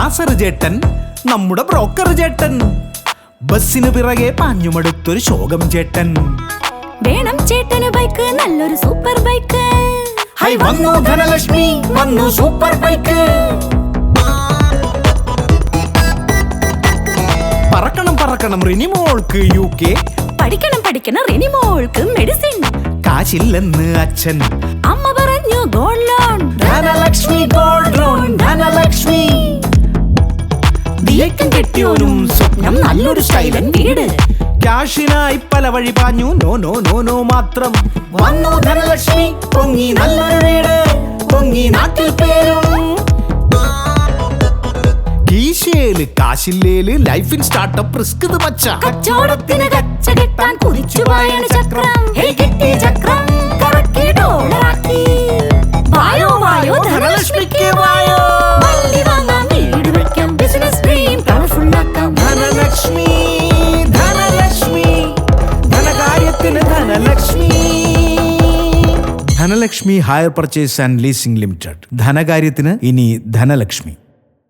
നാസർ ചേട്ടൻ നമ്മുടെ ബ്രോക്കർ ചേട്ടൻ. ബസ്സിന് പിറകെ പാഞ്ഞുമടുത്തൊരു ശോകം ചേട്ടൻ. വേണം ചേട്ടന് ബൈക്ക്, നല്ലൊരു സൂപ്പർ ബൈക്ക്. ഹൈ വന്നു ധനലക്ഷ്മി, വന്നു സൂപ്പർ ബൈക്ക്. പറക്കണം പറക്കണം റിനിമോൾക്ക് UK. പഠിക്കണം പഠിക്കണം റിനിമോൾക്ക് മെഡിസിൻ. കാശില്ലെന്ന് അച്ഛൻ, അമ്മ പറഞ്ഞു gold loan. Dhanalakshmi gold loan, Dhanalakshmi. ദിയക്കും കെട്ടിയോനും സ്വപ്നം നല്ലൊരു സ്റ്റൈലൻ വീട്. ക്യാഷിനായി പല വഴി പാഞ്ഞു, നോ നോ നോ നോ മാത്രം. വന്നു ധനലക്ഷ്മി, പൊങ്ങി നല്ലൊരു വീട്, പൊങ്ങി നാട്ടിൽ പേരും. കീശയില് കാശില്ലേല് ലൈഫിൻ സ്റ്റാർട്ടപ്പ് റിസ്ക് മച്ച. കച്ചവടത്തിന് കച്ച കെട്ടാൻ കുതിച്ചുപോയാണ് ചക്രം. ഹേ കിട്ടി ചക്രം, കറക്കി ഡോളറാക്കി. വായോ വായോ ധനലക്ഷ്മിക്ക് വായോ. വണ്ടി വാങ്ങാം, വീട് വെക്കാം, ബിസിനസ് ഡ്രീം കളർഫുൾ ആക്കാം. ധനലക്ഷ്മി ധനലക്ഷ്മി, ധനകാര്യത്തിന് Dhanalakshmi. Dhanalakshmi hire purchase and leasing limited. ധനകാര്യത്തിന് ഇനി ധനലക്ഷ്മി.